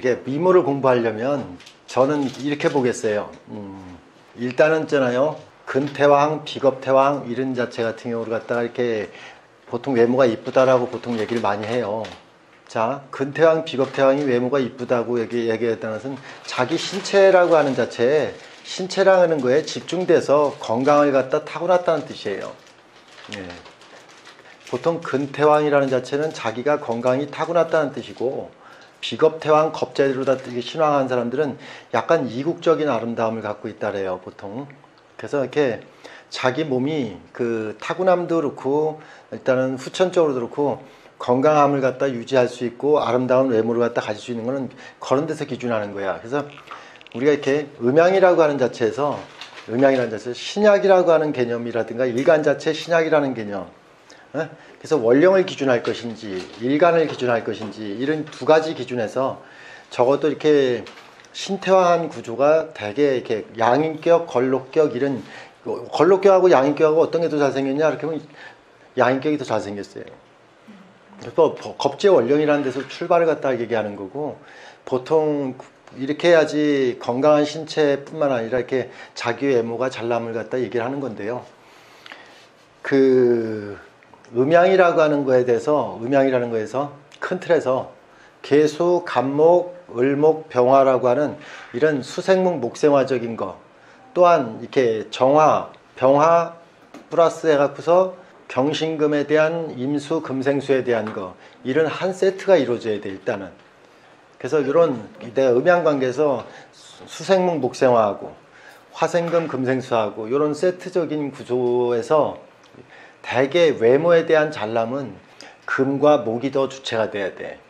이렇게 미모를 공부하려면 저는 이렇게 보겠어요. 일단은 있잖아요. 근태왕, 비겁태왕 이런 자체 같은 경우를 갖다가 이렇게 보통 외모가 이쁘다라고 보통 얘기를 많이 해요. 자, 근태왕, 비겁태왕이 외모가 이쁘다고 얘기했다는 것은 자기 신체라고 하는 자체에 신체라는 거에 집중돼서 건강을 갖다 타고났다는 뜻이에요. 예. 보통 근태왕이라는 자체는 자기가 건강이 타고났다는 뜻이고, 비겁태왕, 겁재로다 신앙한 사람들은 약간 이국적인 아름다움을 갖고 있다래요, 보통. 그래서 이렇게 자기 몸이 그 타고남도 그렇고, 일단은 후천적으로도 그렇고, 건강함을 갖다 유지할 수 있고, 아름다운 외모를 갖다 가질 수 있는 거는 그런 데서 기준하는 거야. 그래서 우리가 이렇게 음양이라고 하는 자체에서, 음양이라는 자체에서 신약이라고 하는 개념이라든가 일간 자체 신약이라는 개념, 그래서 원령을 기준할 것인지 일간을 기준할 것인지 이런 두 가지 기준에서 적어도 이렇게 신태화한 구조가 대개 이렇게 양인격, 걸록격 이런, 걸록격하고 양인격하고 어떤 게 더 잘생겼냐 이렇게 보면 양인격이 더 잘생겼어요. 그래서 겁재 원령이라는 데서 출발을 갖다 얘기하는 거고, 보통 이렇게 해야지 건강한 신체뿐만 아니라 이렇게 자기 외모가 잘남을 갖다 얘기를 하는 건데요. 그 음양이라고 하는 거에 대해서, 음양이라는 거에서 큰 틀에서 계수, 간목, 을목, 병화라고 하는 이런 수생목 목생화적인 거, 또한 이렇게 정화, 병화 플러스 해갖고서 경신금에 대한 임수, 금생수에 대한 거, 이런 한 세트가 이루어져야 돼, 일단은. 그래서 이런 내가 음양 관계에서 수생목 목생화하고 화생금, 금생수하고 이런 세트적인 구조에서 대개 외모에 대한 잘남은 금과 목이 더 주체가 돼야 돼.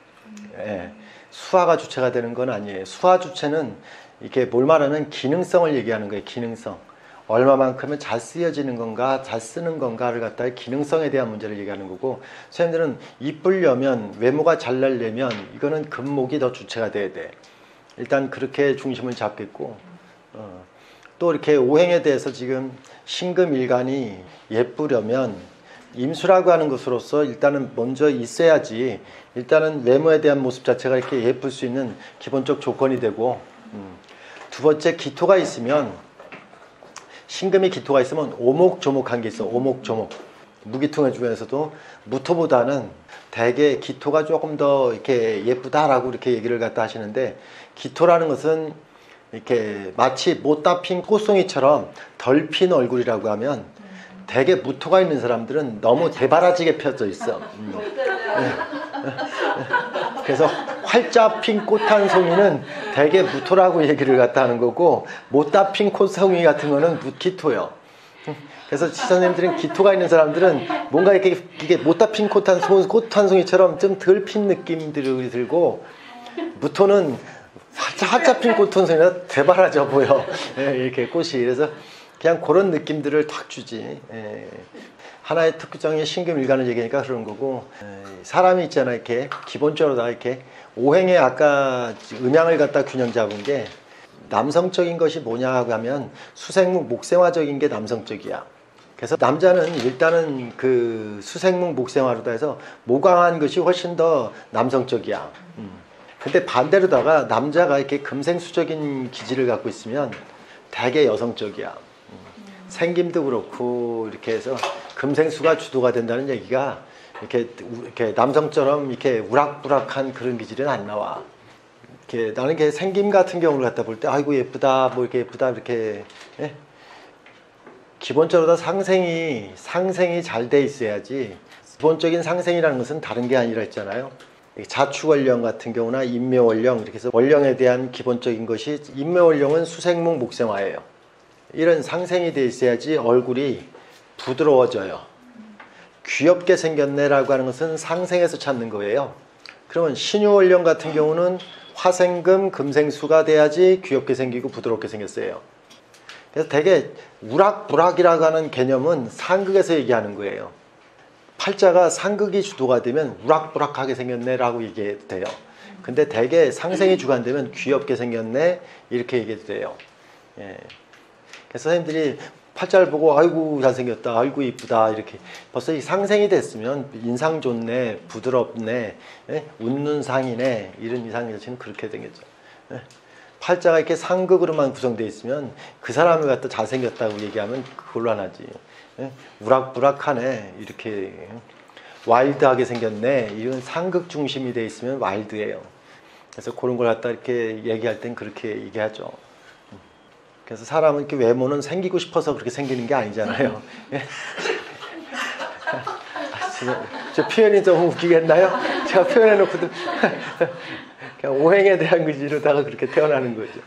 예. 수화가 주체가 되는 건 아니에요. 수화 주체는 이렇게 뭘 말하는 기능성을 얘기하는 거예요. 기능성. 얼마만큼은 잘 쓰여지는 건가, 잘 쓰는 건가를 갖다가 기능성에 대한 문제를 얘기하는 거고, 선생님들은 이쁘려면, 외모가 잘 날려면 이거는 금목이 더 주체가 돼야 돼. 일단 그렇게 중심을 잡겠고, 또 이렇게 오행에 대해서 지금 신금일간이 예쁘려면 임수라고 하는 것으로서 일단은 먼저 있어야지, 일단은 외모에 대한 모습 자체가 이렇게 예쁠 수 있는 기본적 조건이 되고, 두 번째 기토가 있으면, 신금이 기토가 있으면 오목조목한 게 있어. 오목조목. 무기토의 중에서도 무토보다는 대개 기토가 조금 더 이렇게 예쁘다라고 이렇게 얘기를 갖다 하시는데, 기토라는 것은 이렇게 마치 못다 핀 꽃송이처럼 덜 핀 얼굴이라고 하면, 대개 무토가 있는 사람들은 너무 대바라지게 펴져 있어. 그래서 활짝 핀 꽃 한 송이는 대개 무토라고 얘기를 갖다 하는 거고, 못다 핀 꽃송이 같은 거는 기토요. 그래서 선생님들은 기토가 있는 사람들은 뭔가 이게 못다 핀 꽃 한 송이처럼 좀 덜 핀 느낌들이 들고, 무토는 활짝 핀 꽃 한 송이가 대바라져 보여. 이렇게 꽃이. 그래서 그냥 그런 느낌들을 탁 주지. 하나의 특징의 신금일간을 얘기하니까 그런 거고, 사람이 있잖아, 이렇게 기본적으로 다 이렇게 오행에 아까 음양을 갖다 균형 잡은 게, 남성적인 것이 뭐냐 하고 하면 수생목 목생화적인 게 남성적이야. 그래서 남자는 일단은 그 수생목 목생화로다 해서 모강한 것이 훨씬 더 남성적이야. 근데 반대로다가 남자가 이렇게 금생수적인 기질을 갖고 있으면 되게 여성적이야. 생김도 그렇고 이렇게 해서 금생수가 주도가 된다는 얘기가 이렇게 남성처럼 이렇게 우락부락한 그런 기질은 안 나와. 이렇게 나는 게 생김 같은 경우를 갖다 볼 때 아이고 예쁘다, 뭐 이렇게 예쁘다 이렇게. 예? 기본적으로 상생이 잘 돼 있어야지. 기본적인 상생이라는 것은 다른 게 아니라 했잖아요. 자축원령 같은 경우나 인묘원령, 이렇게 해서 원령에 대한 기본적인 것이, 인묘원령은 수생목 목생화예요. 이런 상생이 돼 있어야지 얼굴이 부드러워져요. 귀엽게 생겼네라고 하는 것은 상생에서 찾는 거예요. 그러면 신유원령 같은 경우는 화생금, 금생수가 돼야지 귀엽게 생기고 부드럽게 생겼어요. 그래서 되게 우락부락이라고 하는 개념은 상극에서 얘기하는 거예요. 팔자가 상극이 주도가 되면 우락부락하게 생겼네라고 얘기해도 돼요. 근데 되게 상생이 주관되면 귀엽게 생겼네 이렇게 얘기해도 돼요. 예. 그래서 선생님들이 팔자를 보고 아이고 잘생겼다, 아이고 이쁘다 이렇게 벌써 이 상생이 됐으면 인상 좋네, 부드럽네, 예? 웃는 상이네 이런 이상 여친은 그렇게 되겠죠. 예? 팔자가 이렇게 상극으로만 구성되어 있으면 그 사람을 갖다 잘생겼다고 얘기하면 곤란하지. 예? 우락부락하네 이렇게 와일드하게 생겼네 이런 상극 중심이 되어 있으면 와일드예요. 그래서 그런 걸 갖다 이렇게 얘기할 땐 그렇게 얘기하죠. 그래서 사람은 이렇게 외모는 생기고 싶어서 그렇게 생기는 게 아니잖아요. 저 표현이 좀 웃기겠나요? 제가 표현해놓고도 그냥 오행에 대한 기준으로다가 그렇게 태어나는 거죠.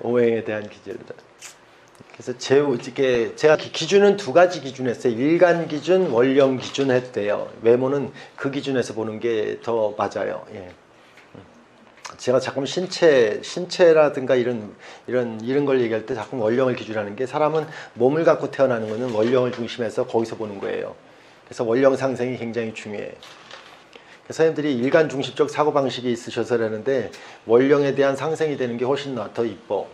오행에 대한 기준으로다가. 그래서 제가 기준은 두 가지 기준 했어요. 일간 기준, 원령 기준 해도 돼요. 외모는 그 기준에서 보는 게 더 맞아요. 예. 제가 자꾸 신체라든가 이런 걸 얘기할 때 자꾸 원령을 기준하는 게 사람은 몸을 갖고 태어나는 거는 원령을 중심해서 거기서 보는 거예요. 그래서 원령 상생이 굉장히 중요해요. 그래서 선생님들이 일간 중심적 사고방식이 있으셔서라는데 원령에 대한 상생이 되는 게 훨씬 더 이뻐.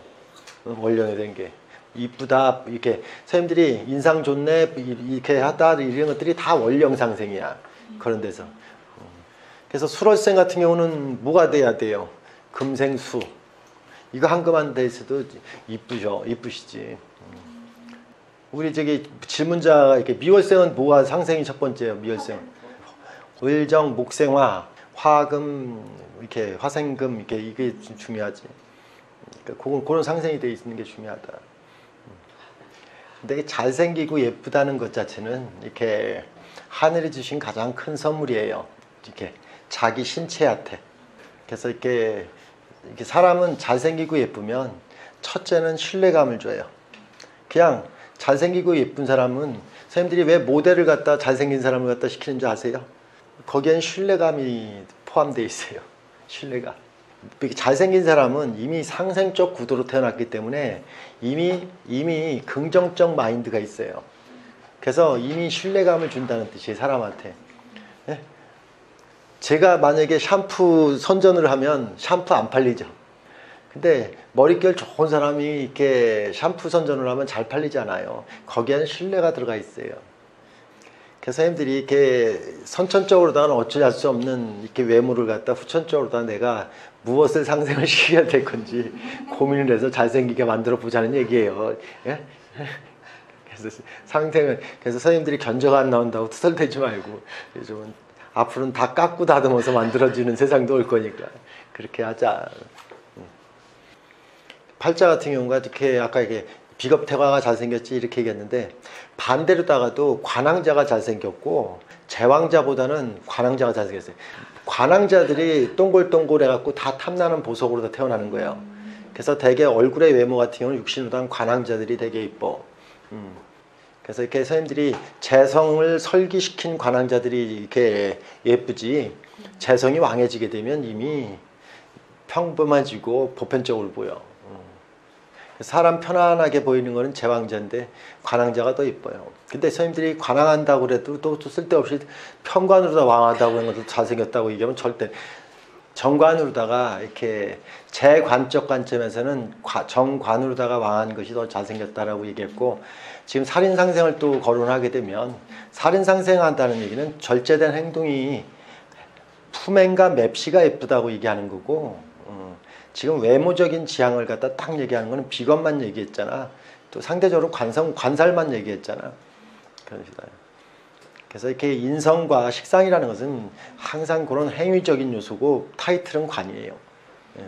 원령에 대한 게. 이쁘다 이렇게 선생님들이 인상 좋네 이렇게 하다 이런 것들이 다 원령 상생이야. 그런 데서. 그래서 수월생 같은 경우는 뭐가 돼야 돼요? 금생수. 이거 한금한 데 있어도 이쁘죠. 이쁘시지. 우리 저기 질문자가 이렇게 미월생은 뭐가 상생이 첫 번째예요? 미월생. 을정, 목생화, 화금, 이렇게 화생금 이게 중요하지. 그러니까 그런 상생이 돼 있는 게 중요하다. 근데 잘생기고 예쁘다는 것 자체는 이렇게 하늘이 주신 가장 큰 선물이에요. 이렇게 자기 신체한테. 그래서 이렇게 사람은 잘생기고 예쁘면 첫째는 신뢰감을 줘요. 그냥 잘생기고 예쁜 사람은 선생님들이 왜 모델을 갖다 잘생긴 사람을 갖다 시키는 줄 아세요? 거기엔 신뢰감이 포함되어 있어요. 신뢰감. 잘생긴 사람은 이미 상생적 구도로 태어났기 때문에 이미 긍정적 마인드가 있어요. 그래서 이미 신뢰감을 준다는 뜻이에요. 사람한테. 네? 제가 만약에 샴푸 선전을 하면 샴푸 안 팔리죠. 근데 머릿결 좋은 사람이 이렇게 샴푸 선전을 하면 잘 팔리잖아요. 거기에는 신뢰가 들어가 있어요. 그래서 선생님들이 이렇게 선천적으로다가는 어찌할 수 없는 이렇게 외모를 갖다 후천적으로다가 내가 무엇을 상생을 시켜야 될 건지 고민을 해서 잘생기게 만들어 보자는 얘기예요. 예? 그래서 그래서 선생님들이 견저가 안 나온다고 투덜대지 말고 요즘은 앞으로는 다 깎고 다듬어서 만들어지는 세상도 올 거니까 그렇게 하자. 팔자 같은 경우가 이렇게 아까 이게 비겁태화가 잘생겼지 이렇게 얘기했는데 반대로다가도 관왕자가 잘생겼고 제왕자보다는 관왕자가 잘생겼어요. 관왕자들이 동글동글 해갖고 다 탐나는 보석으로 다 태어나는 거예요. 그래서 되게 얼굴의 외모 같은 경우는 육신으로 관왕자들이 되게 이뻐. 그래서 이렇게 선생님들이 재성을 설기시킨 관왕자들이 이렇게 예쁘지 재성이 왕해지게 되면 이미 평범해지고 보편적으로 보여. 사람 편안하게 보이는 거는 제왕자인데 관왕자가 더 이뻐요. 근데 선생님들이 관왕한다고 그래도 또 쓸데없이 편관으로다 왕하다고 하는 것도 잘생겼다고 얘기하면 절대 정관으로다가 이렇게 제관적 관점에서는 정관으로다가 왕한 것이 더 잘생겼다라고 얘기했고 지금 살인상생을 또 거론하게 되면 살인상생한다는 얘기는 절제된 행동이 품행과 맵시가 예쁘다고 얘기하는 거고 지금 외모적인 지향을 갖다 딱 얘기하는 거는 비관만 얘기했잖아. 또 상대적으로 관살만 얘기했잖아. 그래서 이렇게 인성과 식상이라는 것은 항상 그런 행위적인 요소고 타이틀은 관이에요. 예.